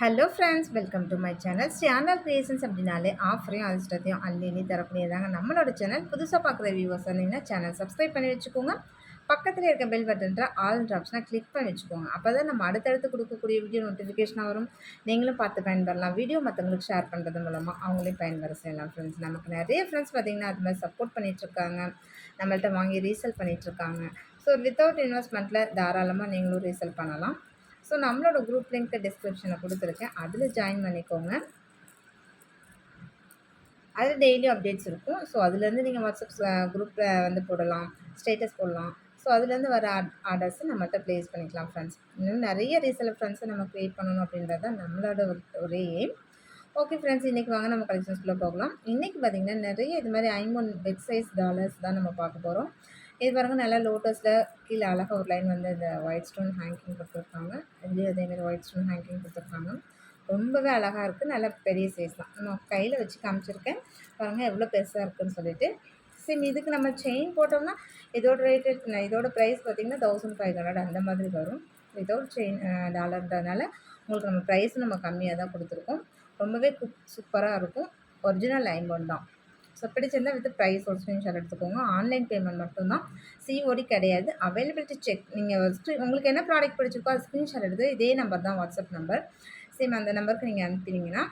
Hello friends, welcome to my channel. Channel creations அப்படின்னாலே ஆஃபரையும் அதிர்ஷ்டத்தையும் அள்ளி தரக்கூடியதாங்க நம்மளோட சேனல். புதுசாக பார்க்குற வியூவர்ஸ் வந்தீங்கன்னா சேனல் சப்ஸ்கிரைப் பண்ணி வச்சுக்கோங்க. பக்கத்தில் இருக்க பெல் பட்டன்ற ஆல் ஆப்ஷனை கிளிக் பண்ணி வச்சுக்கோங்க. அப்போ தான் நம்ம அடுத்தடுத்து கொடுக்கக்கூடிய வீடியோ நோட்டிஃபிகேஷனாக வரும். நீங்களும் பார்த்து பயன்பெறலாம். வீடியோ மற்றவங்களுக்கு ஷேர் பண்ணுறது மூலமாக அவங்களையும் பயன்பெற செய்யலாம் ஃப்ரெண்ட்ஸ். நமக்கு நிறைய ஃப்ரெண்ட்ஸ் பார்த்திங்கன்னா அது மாதிரி சப்போர்ட் பண்ணிகிட்ருக்காங்க. நம்மள்ட்ட வாங்கி ரீசேல் பண்ணிகிட்ருக்காங்க. ஸோ வித்தவுட் இன்வெஸ்ட்மெண்ட்டில் தாராளமாக நீங்களும் ரீசேல் பண்ணலாம். ஸோ நம்மளோட குரூப் லிங்க் டிஸ்கிரிப்ஷனில் கொடுத்துருக்கேன். அதில் ஜாயின் பண்ணிக்கோங்க. அதில் டெய்லி அப்டேட்ஸ் இருக்கும். ஸோ அதுலேருந்து நீங்கள் வாட்ஸ்அப் குரூப்பில் வந்து போடலாம், ஸ்டேட்டஸ் போடலாம். ஸோ அதுலேருந்து வர ஆர்டர்ஸை நம்மள்ட்ட ப்ளேஸ் பண்ணிக்கலாம் ஃப்ரெண்ட்ஸ். இன்னும் நிறைய ரீசெலர் ஃப்ரெண்ட்ஸை நம்ம க்ரியேட் பண்ணணும் அப்படின்றது தான் நம்மளோட ஒரே எய்ம். ஓகே ஃப்ரெண்ட்ஸ், இன்றைக்கி வாங்க நம்ம கலெக்ஷன்ஸ்குள்ளே போகலாம். இன்றைக்கி பார்த்திங்கன்னா நிறைய இது மாதிரி 5 பிக் சைஸ் டாலர்ஸ் தான் நம்ம பார்க்க போகிறோம். இது பாருங்க, நல்லா லோட்டஸில் கீழே அழகாக ஒரு லைன் வந்து இந்த ஒயிட் ஸ்டோன் ஹேங்கிங் கொடுத்துருக்காங்க. இதுலேயும் அதேமாதிரி ஒயிட் ஸ்டோன் ஹேங்கிங் கொடுத்துருக்காங்க. ரொம்பவே அழகாக இருக்குது. நல்ல பெரிய சைஸ் தான். நம்ம கையில் வச்சு காமிச்சிருக்கேன் பாருங்கள் எவ்வளோ பெருசாக இருக்குதுன்னு சொல்லிட்டு. சரி, இதுக்கு நம்ம செயின் போட்டோம்னா இதோட ரேட்டு, இதோட ப்ரைஸ் பார்த்திங்கன்னா 1500 அந்த மாதிரி வரும். வித்தவுட் செயின் டாலர்ன்றதுனால உங்களுக்கு நம்ம ப்ரைஸும் நம்ம கம்மியாக தான் கொடுத்துருக்கோம். ரொம்பவே சூப்பராக இருக்கும். ஒரிஜினல் 5 தான். ஸோ பிடிச்சிருந்தால் வித் ப்ரைஸ் ஒரு ஸ்க்ரீன்ஷாட் எடுத்துக்கோங்க. ஆன்லைன் பேமெண்ட் மட்டும்தான், சிஓடி கிடையாது. Availability check. நீங்கள் உங்களுக்கு என்ன ப்ராடக்ட் பிடிச்சிருக்கோ அது ஸ்க்ரீன்ஷாட் எடுத்து இதே நம்பர் தான் வாட்ஸ்அப் நம்பர். சேம் அந்த நம்பருக்கு நீங்கள் அனுப்பினீங்கன்னா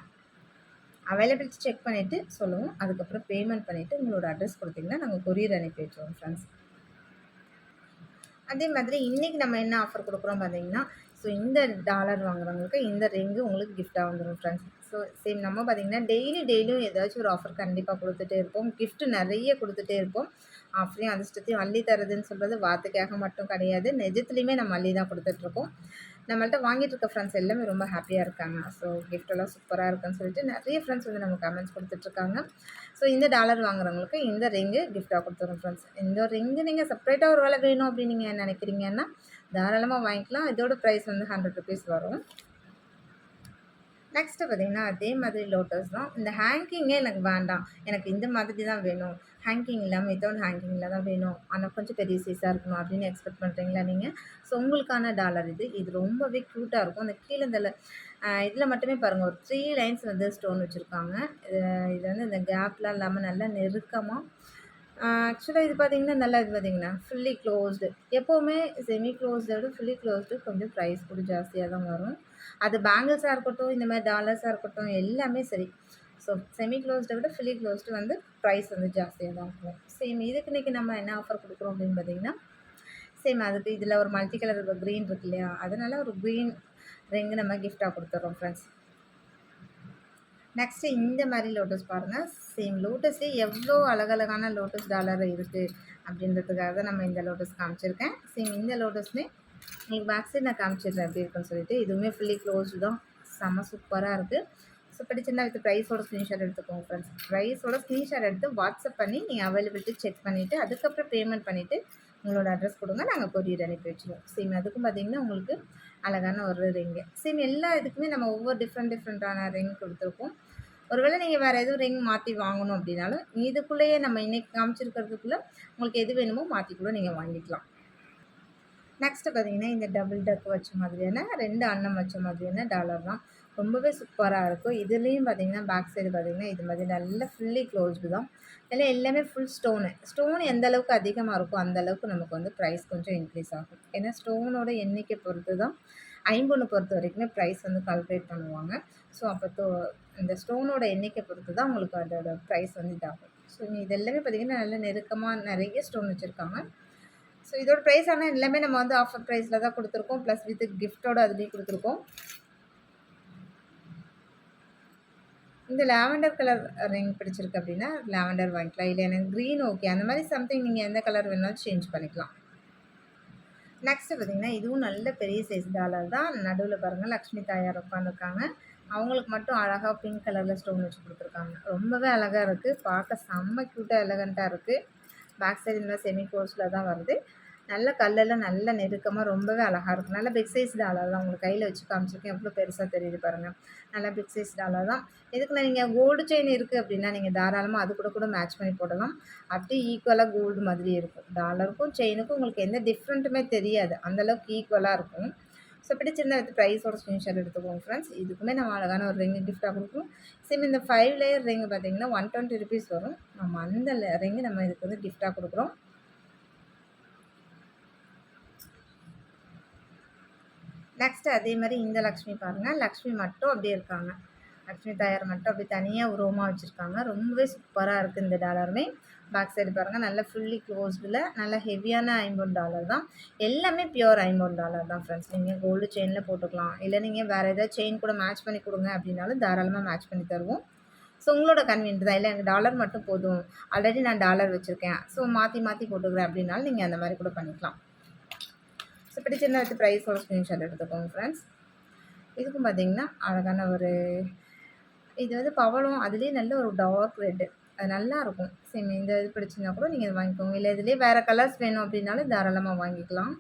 அவைலபிலிட்டி செக் பண்ணிவிட்டு சொல்லுவோம். அதுக்கப்புறம் பேமெண்ட் பண்ணிவிட்டு உங்களோட அட்ரஸ் கொடுத்தீங்கன்னா நாங்கள் கொரியர் அனுப்பி வச்சுருவோம் ஃப்ரெண்ட்ஸ். அதே மாதிரி இன்றைக்கி நம்ம என்ன ஆஃபர் கொடுக்குறோம் பார்த்தீங்கன்னா, ஸோ இந்த டாலர் வாங்குறவங்களுக்கு இந்த ரிங்கு உங்களுக்கு கிஃப்ட்டாக வந்துடும் ஃப்ரெண்ட்ஸ். ஸோ சேம் நம்ம பார்த்திங்கன்னா டெய்லியும் ஏதாச்சும் ஒரு ஆஃபர் கண்டிப்பாக கொடுத்துட்டே இருப்போம். கிஃப்ட்டு நிறைய கொடுத்துட்டே இருப்போம். ஆஃபரையும் அதிர்ஷ்டத்தையும் அள்ளி தரதுன்னு சொல்கிறது வார்த்தைக்காக மட்டும் கிடையாது, நிஜத்துலேயுமே நம்ம அள்ளி தான் கொடுத்துட்ருக்கோம். நம்மள்ட்ட வாங்கிட்டு இருக்க ஃப்ரெண்ட்ஸ் எல்லாமே ரொம்ப ஹாப்பியாக இருக்காங்க. ஸோ கிஃப்டெல்லாம் சூப்பராக இருக்குன்னு சொல்லிட்டு நிறைய ஃப்ரெண்ட்ஸ் வந்து நம்ம கமெண்ட்ஸ் கொடுத்துட்ருக்காங்க. ஸோ இந்த டாலர் வாங்குறவங்களுக்கு இந்த ரிங்கு கிஃப்ட்டாக கொடுத்துருவோம் ஃப்ரெண்ட்ஸ். இந்த ரிங்கு நீங்கள் செப்பரேட்டாக ஒரு வேலை வேணும் அப்படின்னு நீங்கள் நினைக்கிறீங்கன்னா தாராளமாக வாங்கிக்கலாம். இதோட ப்ரைஸ் வந்து 100 ருபீஸ் வரும். நெக்ஸ்ட்டு பார்த்திங்கன்னா அதே மாதிரி லோட்டஸ் தான். இந்த ஹேங்கிங்கே எனக்கு வேண்டாம், எனக்கு இந்த மாதிரி தான் வேணும், ஹேங்கிங் இல்லாமல் வித்தவுட் ஹேங்கிங்கில் தான் வேணும், ஆனால் கொஞ்சம் பெரிய சைஸாக இருக்கணும் அப்படின்னு எக்ஸ்பெக்ட் பண்ணுறீங்களா நீங்கள்? ஸோ உங்களுக்கான டாலர் இது ரொம்பவே க்யூட்டாக இருக்கும். அந்த கீழே இந்த இதில் மட்டுமே பாருங்கள், ஒரு 3 லைன்ஸ் வந்து ஸ்டோன் வச்சுருக்காங்க. இது வந்து இந்த கேப்லாம் இல்லாமல் நல்லா நெருக்கமாக. ஆக்சுவலாக இது பார்த்திங்கன்னா நல்லா, இது பார்த்திங்கன்னா ஃபுல்லி க்ளோஸ்டு. எப்போவுமே செமி க்ளோஸ்டை விட ஃபுல்லி க்ளோஸ்டு கொஞ்சம் ப்ரைஸ் கூட ஜாஸ்தியாக தான் வரும். அது பேங்கிள்ஸாக இருக்கட்டும், இந்த மாதிரி டாலர்ஸாக இருக்கட்டும், எல்லாமே சரி. ஸோ செமி க்ளோஸ்டை விட ஃபுல்லி க்ளோஸ்டு வந்து ப்ரைஸ் வந்து ஜாஸ்தியாக தான் இருக்கும். சேம் இதுக்கு இன்றைக்கி நம்ம என்ன ஆஃபர் கொடுக்குறோம் அப்படின்னு பார்த்திங்கன்னா, சேம் அதுக்கு இதில் ஒரு மல்டி கலர் க்ரீன் இருக்கு இல்லையா, அதனால் ஒரு க்ரீன் ரிங்கு நம்ம கிஃப்டாக கொடுத்துட்றோம் ஃப்ரெண்ட்ஸ். நெக்ஸ்ட்டு இந்த மாதிரி லோட்டஸ் பாருங்கள். சேம் லோட்டஸ்லேயே எவ்வளோ அழகழகான லோட்டஸ் டாலர் இருக்குது அப்படின்றதுக்காக தான் நம்ம இந்த லோட்டஸ் காமிச்சிருக்கேன். சேம் இந்த லோட்டஸ்மே உங்களுக்கு பேக் சைட் நான் காமிச்சிடுறேன் எப்படி இருக்குன்னு சொல்லிட்டு. இதுவுமே ஃபுல்லி க்ளோஸ்டு தான். செம்ம சூப்பராக இருக்குது. ஸோ பிடிச்சிருந்தா வித் ப்ரைஸோட ஸ்க்ரீன்ஷாட் எடுத்துக்கோங்க ஃப்ரெண்ட்ஸ். ப்ரைஸோட ஸ்க்ரீன்ஷாட் எடுத்து வாட்ஸ்அப் பண்ணி நீங்கள் அவைலபிலிட்டி செக் பண்ணிவிட்டு அதுக்கப்புறம் பேமெண்ட் பண்ணிவிட்டு உங்களோட அட்ரஸ் கொடுங்க, நாங்கள் கொரியர் அனுப்பி வச்சுருவோம். சேம் அதுக்கும் பார்த்திங்கன்னா உங்களுக்கு அழகான ஒரு ரிங்கு. சேம் எல்லா இதுக்குமே நம்ம ஒவ்வொரு டிஃப்ரெண்ட்டான ரிங் கொடுத்துருக்கோம். ஒருவேளை நீங்கள் வேறு எதுவும் ரிங் மாற்றி வாங்கணும் அப்படின்னாலும் இதுக்குள்ளேயே நம்ம இன்றைக்கி காமிச்சிருக்கிறதுக்குள்ளே உங்களுக்கு எது வேணுமோ மாற்றி கூட நீங்கள் வாங்கிக்கலாம். நெக்ஸ்ட்டு பார்த்திங்கன்னா இந்த டபுள் டக் வச்ச மாதிரியான 2 அன்னம் வச்ச மாதிரியான டாலர் தான். ரொம்பவே சூப்பராக இருக்கும். இதுலேயும் பார்த்திங்கன்னா பேக் சைடு பார்த்திங்கன்னா இது மாதிரி நல்ல ஃபுல்லி க்ளோஸ்டு தான். இதில் எல்லாமே ஃபுல் ஸ்டோன் எந்த அளவுக்கு அதிகமாக இருக்கோ அந்தளவுக்கு நமக்கு வந்து ப்ரைஸ் கொஞ்சம் இன்க்ரீஸ் ஆகும். ஏன்னா ஸ்டோனோட எண்ணிக்கை பொறுத்து தான் 50 பொறுத்த வரைக்குமே ப்ரைஸ் வந்து கால்குலேட் பண்ணுவாங்க. ஸோ அப்போ இந்த ஸ்டோனோட எண்ணிக்கை பொறுத்து தான் உங்களுக்கு அதோட ப்ரைஸ் வந்து இதாகும். ஸோ இது எல்லாமே பார்த்திங்கன்னா நல்ல நெருக்கமாக நிறைய ஸ்டோன் வச்சுருக்காங்க. ஸோ இதோட ப்ரைஸ் ஆனால் எல்லாமே நம்ம வந்து ஆஃபர் ப்ரைஸில் தான் கொடுத்துருக்கோம். ப்ளஸ் வித் கிஃப்ட்டோட அதுலேயும் கொடுத்துருக்கோம். இந்த லாவெண்டர் கலர் ரிங் பிடிச்சிருக்கு அப்படின்னா லாவெண்டர் வாங்கிக்கலாம். இல்லை எனக்கு க்ரீன் ஓகே, அந்த மாதிரி சம்திங் நீங்கள் எந்த கலர் வேணாலும் சேஞ்ச் பண்ணிக்கலாம். நெக்ஸ்ட்டு பார்த்திங்கன்னா இதுவும் நல்ல பெரிய சைஸ் டாலர் தான். நடுவில் பாருங்கள் லக்ஷ்மி தாயார் உட்காந்துருக்காங்க. அவங்களுக்கு மட்டும் அழகாக பிங்க் கலரில் ஸ்டோன் வச்சு கொடுத்துருக்காங்க. ரொம்பவே அழகாக இருக்குது. பார்க்க செம்ம க்யூட்டாக எலகண்ட்டாக இருக்குது. பேக் சைடு இந்த செமி க்ளோஸில் தான் வருது. நல்ல கல்லெல்லாம் நல்ல நெருக்கமாக ரொம்பவே அழகாக இருக்கும். நல்ல பிக் சைஸ் டாலர் தான். உங்களுக்கு கையில் வச்சு காமிச்சிருக்கேன், எவ்வளோ பெருசாக தெரியுது பாருங்கள். நல்லா பிக் சைஸ் டாலர் தான். இதுக்குள்ள நீங்கள் கோல்டு செயின் இருக்குது அப்படின்னா நீங்கள் தாராளமாக அது கூட மேட்ச் பண்ணி போடலாம். அப்படியே ஈக்குவலாக கோல்டு மாதிரி இருக்கும். டாலருக்கும் செயினுக்கும் உங்களுக்கு எந்த டிஃப்ரெண்ட்டுமே தெரியாது, அந்தளவுக்கு ஈக்குவலாக இருக்கும். ஸோ பிடிச்சிருந்தா வித் ப்ரைஸோட ஸ்க்ரீன்ஷாட் எடுத்துக்கோங்க ஃப்ரெண்ட்ஸ். இதுக்குமே நம்ம அழகான ஒரு ரிங்கு கிஃப்ட்டாக கொடுக்குறோம். சேம் இந்த 5 லேயர் ரிங் பார்த்தீங்கன்னா 120 ருபீஸ் வரும். நம்ம அந்த ரிங்கு நம்ம இதுக்கு வந்து கிஃப்ட்டாக கொடுக்குறோம். நெக்ஸ்ட்டு அதே மாதிரி இந்த லக்ஷ்மி பாருங்கள். லக்ஷ்மி மட்டும் அப்படியே இருக்காங்க. லக்ஷ்மி தாயார் மட்டும் அப்படி தனியாக உருவமாக வச்சுருக்காங்க. ரொம்பவே சூப்பராக இருக்குது இந்த டாலருமே. பேக் சைடு பாருங்கள், நல்ல ஃபுல்லி க்ளோஸ்டில் நல்ல ஹெவியான $50 தான். எல்லாமே பியூர் $50 தான் ஃப்ரெண்ட்ஸ். நீங்கள் கோல்டு செயினில் போட்டுக்கலாம், இல்லை நீங்கள் வேறு ஏதாவது செயின் கூட மேட்ச் பண்ணி கொடுங்க அப்படின்னாலும் தாராளமாக மேட்ச் பண்ணி தருவோம். ஸோ உங்களோட கன்வீனியன்ட் தான். இல்லை எனக்கு டாலர் மட்டும் போதும், ஆல்ரெடி நான் டாலர் வச்சுருக்கேன், ஸோ மாற்றி மாற்றி போட்டுக்கிறேன் அப்படின்னாலும் நீங்கள் அந்த மாதிரி கூட பண்ணிக்கலாம். ஸோ பிடிச்சிருந்தா வச்சு ப்ரைஸோட ஸ்க்ரீன்ஷாட் எடுத்துக்கோங்க ஃப்ரெண்ட்ஸ். இதுக்கும் பார்த்தீங்கன்னா அழகான ஒரு இது வந்து பவளம், அதுலேயே நல்ல ஒரு டார்க் ரெட்டு, அது நல்லாயிருக்கும். சரி, இந்த இது பிடிச்சிருந்தா கூட நீங்கள் வாங்கிக்கோங்க, இல்லை இதுலேயே வேறு கலர்ஸ் வேணும் அப்படின்னாலும் தாராளமாக வாங்கிக்கலாம்.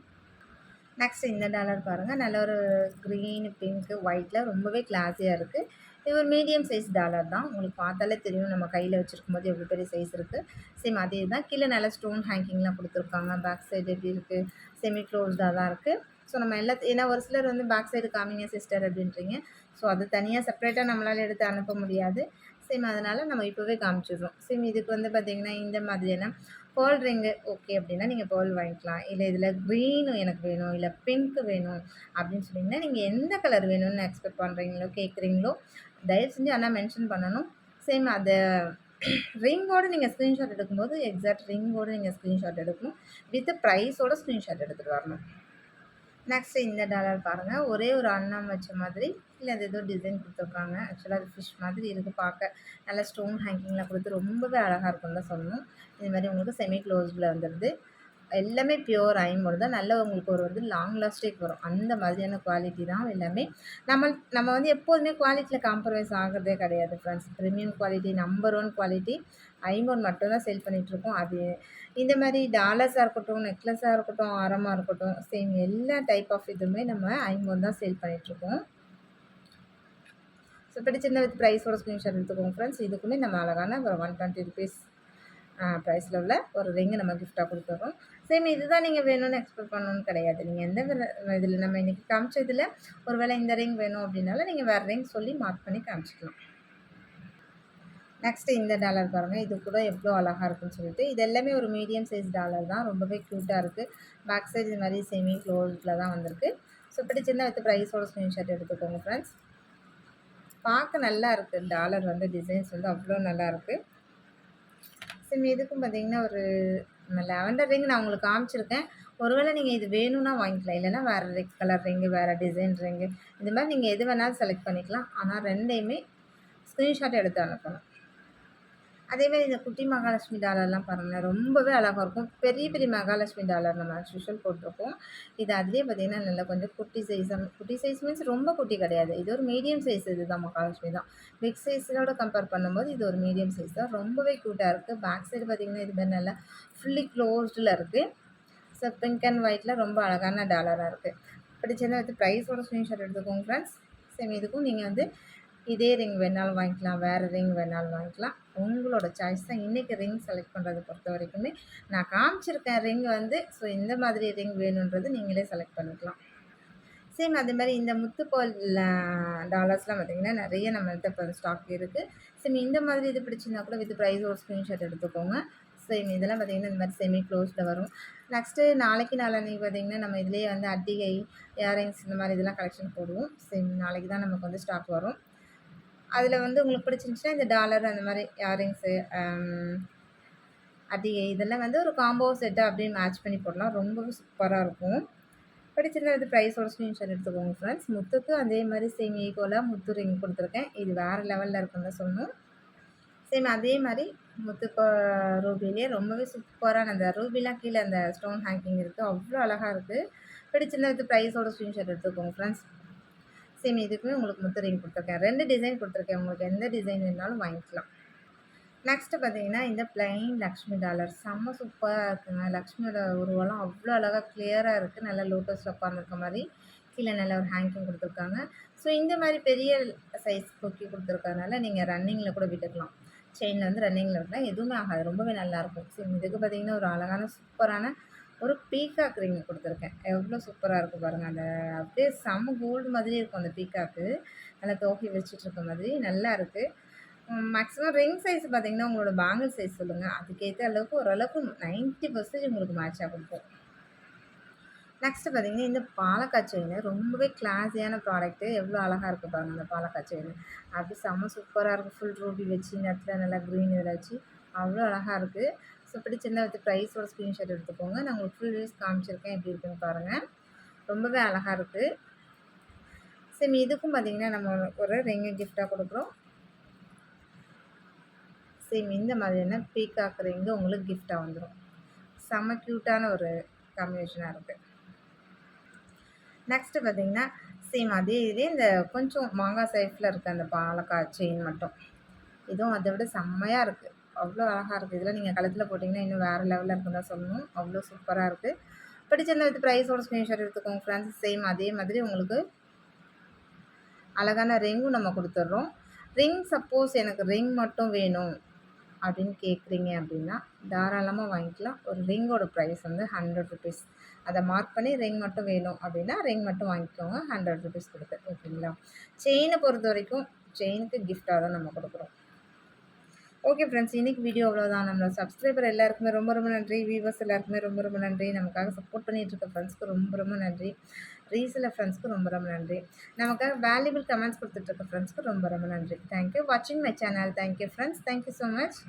நெக்ஸ்ட் இந்த டாலர் பாருங்கள், நல்ல ஒரு க்ரீன், பிங்க்கு, ஒயிட்டில் ரொம்பவே கிளாஸியாக இருக்குது. இது ஒரு மீடியம் சைஸ் டாலர் தான். உங்களுக்கு பார்த்தாலே தெரியும் நம்ம கையில் வச்சுருக்கும் போது எவ்வளோ பெரிய சைஸ் இருக்குது. சேம் அதே தான். கீழே நல்ல ஸ்டோன் ஹேங்கிங்லாம் கொடுத்துருக்காங்க. பேக் சைடு எப்படி இருக்குது, செமி க்ளோஸ்டாக தான் இருக்குது. ஸோ நம்ம ஏன்னா ஒரு சிலர் வந்து பேக் சைடு காமிங்க சிஸ்டர் அப்படின்றீங்க. ஸோ அது தனியாக செப்பரேட்டாக நம்மளால் எடுத்து அனுப்ப முடியாது. சேம் அதனால் நம்ம இப்போவே காமிச்சிடுறோம். சேம் இதுக்கு வந்து பார்த்திங்கன்னா இந்த மாதிரியான பேர்ல் ரிங்கு ஓகே அப்படின்னா நீங்கள் பேர்ல் வாங்கிக்கலாம். இல்லை இதில் க்ரீனு எனக்கு வேணும், இல்லை பிங்க்கு வேணும் அப்படின்னு சொன்னீங்கன்னா நீங்கள் எந்த கலர் வேணும்னு எக்ஸ்பெக்ட் பண்ணுறீங்களோ கேட்குறீங்களோ தயவு செஞ்சு ஆனால் மென்ஷன் பண்ணணும். சேம் அதை ரிங்கோடு நீங்கள் ஸ்க்ரீன்ஷாட் எடுக்கும்போது எக்ஸாக்ட் ரிங்கோடு நீங்கள் ஸ்க்ரீன்ஷாட் எடுக்கணும். வித் ப்ரைஸோட ஸ்க்ரீன்ஷாட் எடுத்துகிட்டு வரணும். நெக்ஸ்ட்டு இந்த டாலர் பாருங்கள், ஒரே ஒரு அன்னம் வச்ச மாதிரி, இல்லை அது ஏதோ டிசைன் கொடுத்துருக்காங்க. ஆக்சுவலாக அது ஃபிஷ் மாதிரி இருக்குது பார்க்க. நல்லா ஸ்டோன் ஹேங்கிங்லாம் கொடுத்து ரொம்பவே அழகாக இருக்குன்னு தான் சொல்லணும். இது மாதிரி உங்களுக்கு செமி க்ளோஸில் வந்துடுது. எல்லாமே பியூர் ஐம்பது தான். நல்ல உங்களுக்கு ஒரு வந்து லாங் லாஸ்டிக் வரும். அந்த மாதிரியான குவாலிட்டி தான் எல்லாமே. நம்ம வந்து எப்போதுமே குவாலிட்டியில் காம்ப்ரமைஸ் ஆகிறதே கிடையாது friends. Premium quality, number 1 quality ஐம்பது மட்டும் தான் சேல் பண்ணிகிட்ருக்கோம். அது இந்த மாதிரி டாலர்ஸாக இருக்கட்டும், நெக்லஸாக இருக்கட்டும், ஆரமாக இருக்கட்டும், சேம் எல்லா டைப் ஆஃப் இதுவுமே நம்ம ஐம்பது தான் சேல் பண்ணிகிட்ருக்கோம். ஸோ பிடிச்சிருந்த வித் ப்ரைஸோட ஸ்க்ரீன்ஷாட் எடுத்துக்கோங்க ஃப்ரெண்ட்ஸ். இதுக்குமே நம்ம அழகான ஒரு 120 ருபீஸ் ப்ரைஸில் உள்ள ஒரு ரிங்கு நம்ம கிஃப்ட்டாக கொடுத்துட்றோம். சேம் இதுதான் நீங்கள் வேணும்னு எக்ஸ்பெக்ட் பண்ணணும்னு கிடையாது. நீங்கள் எந்த இதில் நம்ம இன்றைக்கி காமிச்சதில் ஒரு வேளை இந்த ரிங் வேணும் அப்படின்னாலும் நீங்கள் வேறு ரிங் சொல்லி மார்க் பண்ணி காமிச்சிக்கலாம். நெக்ஸ்ட்டு இந்த டாலர் பாருங்கள், இது கூட எவ்வளோ அழகாக இருக்குன்னு சொல்லிட்டு. இது எல்லாமே ஒரு மீடியம் சைஸ் டாலர் தான். ரொம்பவே க்யூட்டாக இருக்குது. பேக் சைடு இது மாதிரி செமி க்ளோஸில் தான் வந்திருக்கு. ஸோ பிடிச்சிருந்தா வித் ப்ரைஸோட ஸ்க்ரீன்ஷாட் எடுத்துக்கோங்க ஃப்ரெண்ட்ஸ். பார்க்க நல்லா இருக்குது. டாலர் வந்து டிசைன்ஸ் வந்து அவ்வளோ நல்லாயிருக்கு. சேம் இதுக்கும் பார்த்தீங்கன்னா ஒரு லாவெண்டர் ரிங் நான் உங்களுக்கு காமிச்சிருக்கேன். ஒருவேளை நீங்கள் இது வேணும்னா வாங்கிக்கலாம், இல்லைன்னா வேறு ரெட் கலர் ரிங்கு, வேறு டிசைன் ரிங்கு, இது மாதிரி நீங்கள் எது வேணாலும் செலக்ட் பண்ணிக்கலாம். ஆனால் ரெண்டையுமே ஸ்க்ரீன்ஷாட் எடுத்து அனுப்பணும். அதேமாதிரி இந்த குட்டி மகாலட்சுமி டாலர்லாம் பாருங்கள், ரொம்பவே அழகாக இருக்கும். பெரிய பெரிய மகாலட்சுமி டாலர் நம்ம ஆஸ் போட்டிருக்கோம். இது அதுலேயே பார்த்திங்கன்னா நல்லா கொஞ்சம் குட்டி சைஸ் மீன்ஸ் ரொம்ப குட்டி கிடையாது. இது ஒரு மீடியம் சைஸ். இது தான் மகாலட்சுமி தான். பிக் சைஸோட கம்பேர் பண்ணும்போது இது ஒரு மீடியம் சைஸ் தான். ரொம்பவே க்யூட்டாக இருக்குது. பேக் சைடு பார்த்திங்கன்னா இது மாதிரி நல்லா ஃபுல்லி க்ளோஸ்டில் இருக்குது. ஸோ பிங்க் அண்ட் ஒயிட்டில் ரொம்ப அழகான டாலராக இருக்குது. பிடிச்சிருந்தா வந்து ப்ரைஸோட ஸ்க்ரீன்ஷாட் எடுத்துக்கோங்க ஃப்ரெண்ட்ஸ். சேம் இதுக்கும் நீங்கள் வந்து இதே ரிங் வேணாலும் வாங்கிக்கலாம், வேறு ரிங் வேணாலும் வாங்கிக்கலாம். உங்களோட சாய்ஸ் தான். இன்றைக்கி ரிங் செலக்ட் பண்ணுறதை பொறுத்த வரைக்குமே நான் காமிச்சிருக்கேன் ரிங் வந்து. ஸோ இந்த மாதிரி ரிங் வேணுன்றது நீங்களே செலக்ட் பண்ணிக்கலாம். சேம் அதே மாதிரி இந்த முத்துப்போல் டாலர்ஸ்லாம் பார்த்திங்கன்னா நிறைய நம்மள்கிட்ட இப்போ ஸ்டாக் இருக்குது. சேம் இந்த மாதிரி இது பிடிச்சிருந்தா கூட வித் ப்ரைஸ் ஒரு ஸ்க்ரீன்ஷாட் எடுத்துக்கோங்க. சேம் இதெல்லாம் பார்த்திங்கன்னா இந்த மாதிரி செமி க்ளோஸில் வரும். நெக்ஸ்ட்டு நாளைக்கு நாளான்னைக்கு பார்த்திங்கன்னா நம்ம இதிலேயே வந்து அட்டிகை, இயரிங்ஸ் இந்த மாதிரி இதெல்லாம் கலெக்ஷன் போடுவோம். சேம் நாளைக்கு தான் நமக்கு வந்து ஸ்டாக் வரும். அதில் வந்து உங்களுக்கு பிடிச்சிருந்துச்சுன்னா இந்த டாலர் அந்த மாதிரி இயரிங்ஸு, அட்டிகை இதெல்லாம் வந்து ஒரு காம்போ செட்டு அப்படியே மேட்ச் பண்ணி போடலாம். ரொம்பவே சூப்பராக இருக்கும். பிடிச்சிருந்தா இது ப்ரைஸோட ஸ்க்ரீன்ஷாட் எடுத்துக்கோங்க ஃப்ரெண்ட்ஸ். முத்துக்கு அதே மாதிரி சேம் ஈக்குவலாக முத்து ரிங் கொடுத்துருக்கேன். இது வேறு லெவலில் இருக்குன்னு தான் சொல்லணும். சேம் அதே மாதிரி முத்துக்கு ரூபிலே ரொம்பவே சூப்பரான அந்த ரூபிலாம் கீழே அந்த ஸ்டோன் ஹேங்கிங் இருக்குது. அவ்வளோ அழகாக இருக்குது. பிடிச்சிருந்தா இது ப்ரைஸோட ஸ்க்ரீன்ஷாட் எடுத்துக்கோங்க ஃப்ரெண்ட்ஸ். சேம் இதுக்குமே உங்களுக்கு முத்து ரிங் கொடுத்துருக்கேன். 2 டிசைன் கொடுத்துருக்கேன். உங்களுக்கு எந்த டிசைன் வேணாலும் வாங்கிக்கலாம். நெக்ஸ்ட்டு பார்த்தீங்கன்னா இந்த பிளைன் லக்ஷ்மி டாலர் செம்ம சூப்பராக இருக்குங்க. லக்ஷ்மியோட உருவெல்லாம் அவ்வளோ அழகாக கிளியராக இருக்குது. நல்லா லோட்டஸில் உட்காந்துருக்க மாதிரி கீழே நல்ல ஒரு ஹேங்கிங் கொடுத்துருக்காங்க. ஸோ இந்த மாதிரி பெரிய சைஸ் கொக்கி கொடுத்துருக்கறனால நீங்கள் ரன்னிங்கில் கூட விட்டுக்கலாம். செயினில் வந்து ரன்னிங்கில் விட்டுலாம் எதுவுமே ஆகாது. ரொம்பவே நல்லாயிருக்கும். ஸோ இதுக்கு பார்த்திங்கன்னா ஒரு அழகான சூப்பரான ஒரு பீகாக் ரிங் குடுத்துருக்கேன். எவ்வளோ சூப்பரா இருக்கு பாருங்க. அந்த அப்படியே செம்ம கோல்டு மாதிரி இருக்கும் அந்த பீகாக்கு. நல்லா தோகை வச்சுட்ருக்க மாதிரி நல்லா இருக்கு. மேக்ஸிமம் ரிங் சைஸ் பார்த்தீங்கன்னா, உங்களோட பேங்கிள் சைஸ் சொல்லுங்க. அதுக்கேத்த அளவுக்கு ஓரளவுக்கு 90% உங்களுக்கு மேட்சா குடுக்கும். நெக்ஸ்ட்டு பார்த்தீங்கன்னா, இந்த பாலக்காய் செயினு ரொம்பவே கிளாஸியான ப்ராடக்ட்டு. எவ்வளோ அழகா இருக்கு பாருங்க அந்த பாலக்காய் செயினு. அப்படியே செம்ம சூப்பரா இருக்கு. ஃபுல் ரூபி வச்சு இந்த இடத்துல நல்லா க்ரீன் இதில வச்சு அவ்வளோ அழகா இருக்கு. ஸோ பிடிச்சிருந்தா வித் ப்ரைஸோட ஸ்க்ரீன்ஷாட் எடுத்துக்கோங்க. நான் உங்களுக்கு ஃபுல் வியூஸ் காமிச்சிருக்கேன். எப்படி இருக்குன்னு பாருங்க. ரொம்பவே அழகா இருக்கு. சேம் இதுக்கும் பார்த்தீங்கன்னா, நம்ம ஒரு ரிங்கு கிஃப்ட்டா குடுக்குறோம். சேம் இந்த மாதிரியான பீகாக் ரிங்கு உங்களுக்கு கிஃப்ட்டா வந்துரும். செம்ம க்யூட்டான ஒரு காம்பினேஷனா இருக்கு. நெக்ஸ்ட்டு பார்த்தீங்கன்னா, சேம் அதே இதே இந்த கொஞ்சம் மாங்காய் ஷேப்ல இருக்க அந்த பாலக்காய் செயின் மட்டும். இதுவும் அத விட செம்மையா இருக்கு. அவ்ளோ அழகா இருக்கு. இதெல்லாம் நீங்க கழுத்துல போட்டீங்கன்னா, இன்னும் வேற லெவல்ல இருக்குன்னு தான் சொல்லணும். அவ்ளோ சூப்பரா இருக்கு. பிடிச்சிருந்தா வித் ப்ரைஸோட ஸ்க்ரீன்ஷாட் எடுத்துக்கோங்க ஃப்ரெண்ட்ஸ். சேம் அதே மாதிரி உங்களுக்கு அழகான ரிங்கும் நம்ம குடுத்துடுறோம். ரிங் சப்போஸ் எனக்கு ரிங் மட்டும் வேணும் அப்படின்னு கேட்குறீங்க அப்படின்னா, தாராளமா வாங்கிக்கலாம். ஒரு ரிங்கோட ப்ரைஸ் வந்து ₹100. அத மார்க் பண்ணி ரிங் மட்டும் வேணும் அப்படின்னா, ரிங் மட்டும் வாங்கிக்கோங்க. ₹100 குடுத்து. ஓகேங்களா? செயின பொறுத்தவரைக்கும், செயினுக்கு கிஃப்ட்டா தான் நம்ம குடுக்குறோம். Okay friends. இன்னைக்கு வீடியோ அவ்வளோதான். நம்மளோட சப்ஸ்கிரைபர் எல்லாருக்குமே ரொம்ப ரொம்ப நன்றி. வியூவர்ஸ் எல்லாருக்குமே ரொம்ப ரொம்ப நன்றி. நமக்காக சப்போர்ட் பண்ணிட்டு இருக்க ஃப்ரெண்ட்ஸ்க்கு ரொம்ப ரொம்ப நன்றி. ரீசெல்லர் ஃப்ரெண்ட்ஸ்க்கு ரொம்ப ரொம்ப நன்றி. நமக்காக வேல்யூபிள் கமெண்ட்ஸ் குடுத்துட்டு இருக்க ஃப்ரெண்ட்ஸ்க்கு ரொம்ப ரொம்ப நன்றி. தேங்க் யூ வாட்சிங் my channel. Thank you friends. Thank you so much.